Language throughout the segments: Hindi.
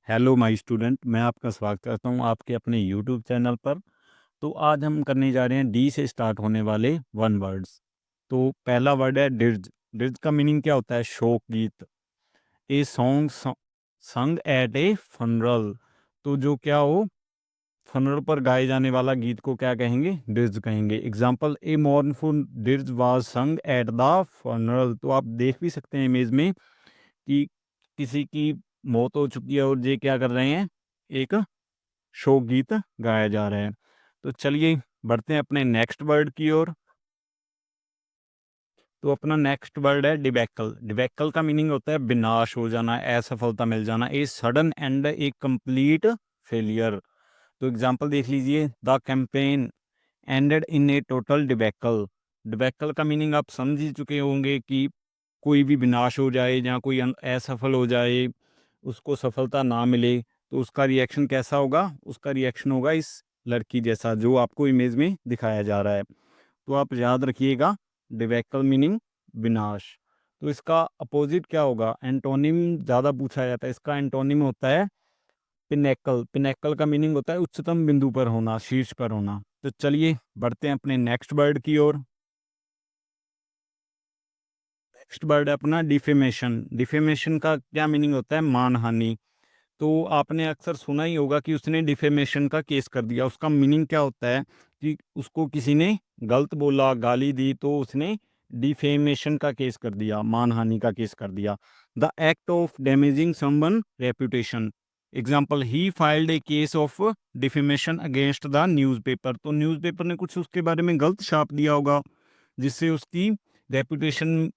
हेलो माय स्टूडेंट, मैं आपका स्वागत करता हूँ आपके अपने यूट्यूब चैनल पर। तो आज हम करने जा रहे हैं डी से स्टार्ट होने वाले वन वर्ड्स। तो पहला वर्ड है डिर्ज। डिर्ज का मीनिंग क्या होता है? शोक गीत। A song sung at a funeral. तो जो क्या हो, फनरल पर गाए जाने वाला गीत को क्या कहेंगे? डिर्ज कहेंगे। एग्जाम्पल, ए मॉर्नफुल डिर्ज वाज संग एट द फनरल। तो आप देख भी सकते हैं इमेज में कि किसी की मौत हो चुकी है और ये क्या कर रहे हैं, एक शोक गीत गाया जा रहा है। तो चलिए बढ़ते हैं अपने नेक्स्ट वर्ड की ओर। तो अपना नेक्स्ट वर्ड है डिबैकल। डिबैकल का मीनिंग होता है विनाश हो जाना, असफलता मिल जाना, a sudden and A complete failure. तो एग्जांपल देख लीजिए, the campaign ended in A total debacle. Debacle का मीनिंग आप समझ ही चुके होंगे कि कोई भी विनाश हो जाए या कोई असफल हो जाए, उसको सफलता ना मिले, तो उसका रिएक्शन कैसा होगा? उसका रिएक्शन होगा इस लड़की जैसा जो आपको इमेज में दिखाया जा रहा है। तो आप याद रखिएगा, डिबैकल मीनिंग विनाश। तो इसका अपोजिट क्या होगा? एंटोनिम ज़्यादा पूछा जाता है। इसका एंटोनिम होता है पिनेकल। पिनेकल का मीनिंग होता है उच्चतम बिंदु पर होना, शीर्ष पर होना। तो चलिए बढ़ते हैं अपने नेक्स्ट वर्ड की ओर। नेक्स्ट वर्ड है अपना डिफेमेशन। डिफेमेशन का क्या मीनिंग होता है? मानहानि। तो आपने अक्सर सुना ही होगा कि उसने डिफेमेशन का केस कर दिया। उसका मीनिंग क्या होता है कि उसको किसी ने गलत बोला, गाली दी, तो उसने डिफेमेशन का केस कर दिया, मानहानि का केस कर दिया। The act of damaging someone reputation. Example, he filed A case of defamation against the newspaper. तो न्यूज़पेपर ने कुछ उसके बारे में गलत छाप दिया होगा, जिससे उसकी रेपुटेशन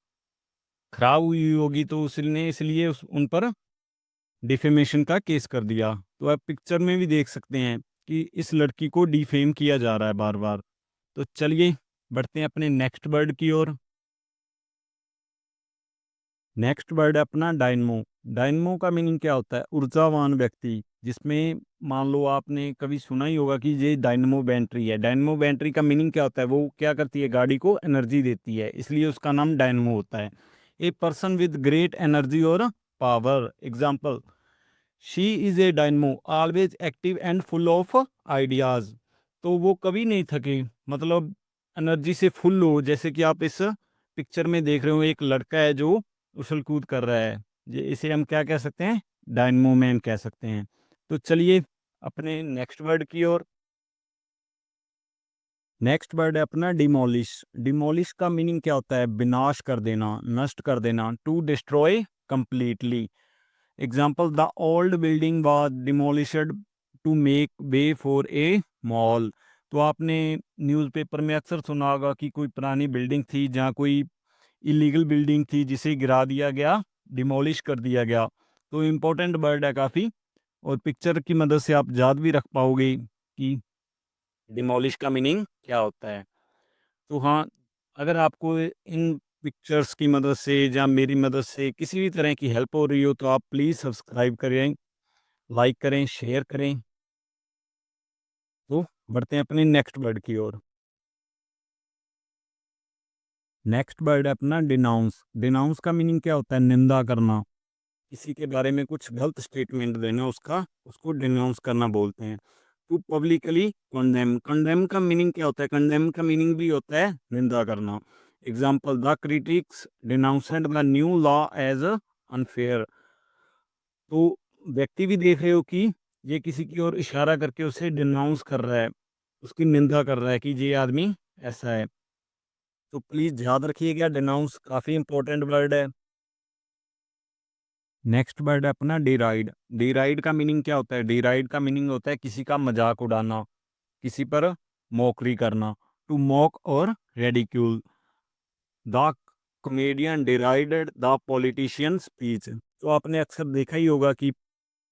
खराब हुई होगी, तो उसने इसलिए उन पर डिफेमेशन का केस कर दिया। तो आप पिक्चर में भी देख सकते हैं कि इस लड़की को डिफेम किया जा रहा है बार बार। तो चलिए बढ़ते हैं अपने नेक्स्ट वर्ड की ओर। नेक्स्ट वर्ड है अपना डायनमो। डायनमो का मीनिंग क्या होता है? ऊर्जावान व्यक्ति, जिसमें मान लो आपने कभी सुना ही होगा कि ये डायनमो बैटरी है। डायनमो बैटरी का मीनिंग क्या होता है? वो क्या करती है? गाड़ी को एनर्जी देती है, इसलिए उसका नाम डायनमो होता है। A person with great energy और power. Example, she is a dynamo, always active and full of ideas. तो वो कभी नहीं थके, मतलब एनर्जी से फुल हो। जैसे कि आप इस पिक्चर में देख रहे हो, एक लड़का है जो उछल कूद कर रहा है। ये इसे हम क्या कह सकते हैं? डायनमो मैन कह सकते हैं। तो चलिए अपने नेक्स्ट वर्ड की ओर। नेक्स्ट वर्ड है अपना डिमोलिश। डिमोलिश का मीनिंग क्या होता है? विनाश कर देना, नष्ट कर देना, to destroy completely. Example, the old building was demolished to make way for a mall. तो आपने न्यूज़पेपर में अक्सर सुना होगा कि कोई पुरानी बिल्डिंग थी जहाँ कोई इलीगल बिल्डिंग थी, जिसे गिरा दिया गया, डिमोलिश कर दिया गया। तो इम्पोर्टेंट वर्ड है काफ़ी, और पिक्चर की मदद से आप याद भी रख पाओगे कि डिमोलिश का मीनिंग क्या होता है। तो हाँ, अगर आपको इन पिक्चर्स की मदद से या मेरी मदद से किसी भी तरह की हेल्प हो रही हो, तो आप प्लीज़ सब्सक्राइब करें, लाइक करें, शेयर करें। तो बढ़ते हैं अपने नेक्स्ट वर्ड की ओर। नेक्स्ट वर्ड है अपना डिनाउंस। डिनाउंस का मीनिंग क्या होता है? निंदा करना, किसी के बारे में कुछ गलत स्टेटमेंट देना, उसको डिनाउंस करना बोलते हैं। To publicly condemn. कंडेम का मीनिंग क्या होता है? कंडेम का मीनिंग भी होता है निंदा करना। Example, the critics denounced the new law as unfair. तो व्यक्ति भी देख रहे हो कि ये किसी की ओर इशारा करके उसे डिनाउंस कर रहा है, उसकी निंदा कर रहा है कि ये आदमी ऐसा है। तो प्लीज़ याद रखिएगा, डिनाउंस काफ़ी इंपॉर्टेंट वर्ड है। नेक्स्ट वर्ड है अपना डिराइड। डिराइड का मीनिंग क्या होता है? डिराइड का मीनिंग होता है किसी का मजाक उड़ाना, किसी पर मौकरी करना। टू मॉक और ridicule. The comedian derided the politician speech. तो आपने अक्सर देखा ही होगा कि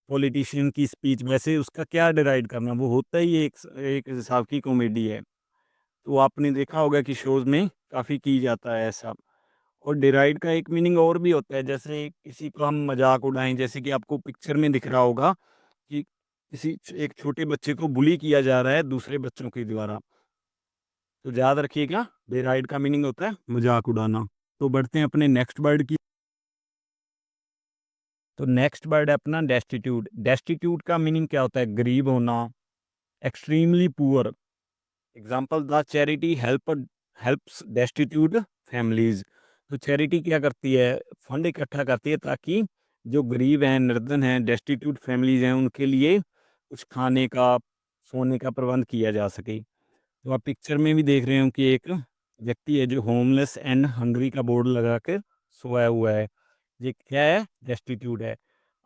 पॉलिटिशियन की स्पीच, वैसे उसका क्या डिराइड करना, वो होता ही एक एक हिसाब की कॉमेडी है। तो आपने देखा होगा कि शोज़ में काफ़ी की जाता है ऐसा। और डिराइड का एक मीनिंग और भी होता है, जैसे किसी को हम मजाक उड़ाएं, जैसे कि आपको पिक्चर में दिख रहा होगा कि किसी एक छोटे बच्चे को बुली किया जा रहा है दूसरे बच्चों के द्वारा। तो याद रखिएगा, डिराइड का मीनिंग होता है मजाक उड़ाना। तो बढ़ते हैं अपने नेक्स्ट वर्ड की। तो नेक्स्ट वर्ड है अपना डेस्टिट्यूट। डेस्टिट्यूट का मीनिंग क्या होता है? गरीब होना, extremely poor. Example, the charity helps destitute families. तो चैरिटी क्या करती है? फंड इकट्ठा करती है ताकि जो गरीब हैं, निर्धन हैं, डेस्टिट्यूट फैमिलीज हैं, उनके लिए कुछ खाने का, सोने का प्रबंध किया जा सके। तो आप पिक्चर में भी देख रहे हो कि एक व्यक्ति है जो होमलेस एंड हंगरी का बोर्ड लगा कर सोया हुआ है। ये क्या है? डेस्टिट्यूट है।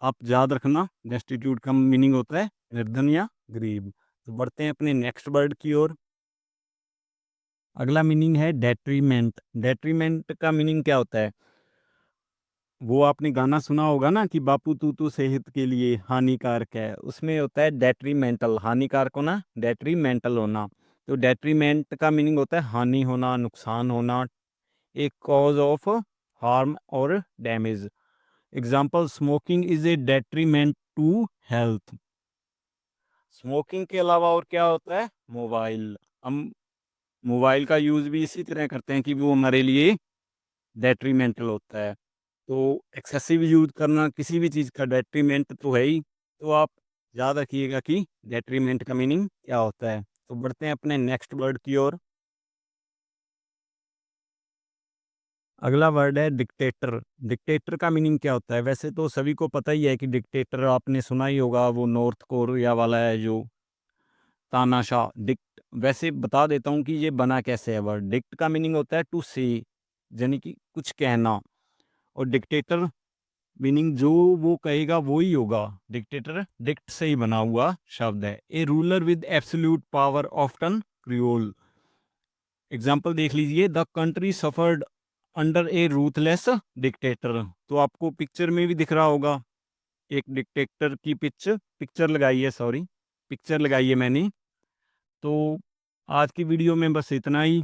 आप याद रखना, डेस्टिट्यूट का मीनिंग होता है निर्धन या गरीब। तो बढ़ते हैं अपने नेक्स्ट वर्ड की ओर। अगला मीनिंग है डेट्रीमेंट। डेट्रीमेंट का मीनिंग क्या होता है? वो आपने गाना सुना होगा ना कि बापू तू सेहत के लिए हानिकारक है, उसमें होता है डेट्रीमेंटल। हानिकारक होना, डेट्रीमेंटल होना। तो डेट्रीमेंट का मीनिंग होता है हानि होना, नुकसान होना, एक कॉज ऑफ हार्म और damage. Example, smoking is a detriment to health. Smoking के अलावा और क्या होता है? मोबाइल। हम मोबाइल का यूज़ भी इसी तरह करते हैं कि वो हमारे लिए डेट्रीमेंटल होता है। तो एक्सेसिव यूज़ करना किसी भी चीज़ का डेट्रीमेंट तो है ही। तो आप याद रखिएगा कि डेट्रीमेंट का मीनिंग क्या होता है। तो बढ़ते हैं अपने नेक्स्ट वर्ड की ओर। अगला वर्ड है डिक्टेटर। डिक्टेटर का मीनिंग क्या होता है? वैसे तो सभी को पता ही है कि डिक्टेटर आपने सुना ही होगा, वो नॉर्थ कोरिया वाला है जो तानाशाह। डिक्ट, वैसे बता देता हूँ कि ये बना कैसे है वर्ड। डिक्ट का मीनिंग होता है टू से, यानी कि कुछ कहना। और डिक्टेटर मीनिंग जो वो कहेगा वो ही होगा। डिक्टेटर डिक्ट से ही बना हुआ शब्द है। ए ruler with absolute power often creole. Example देख लीजिए, the country suffered under A ruthless dictator. तो आपको पिक्चर में भी दिख रहा होगा, एक डिक्टेटर की पिक्चर लगाई है, सॉरी, पिक्चर लगाई है मैंने। तो आज की वीडियो में बस इतना ही।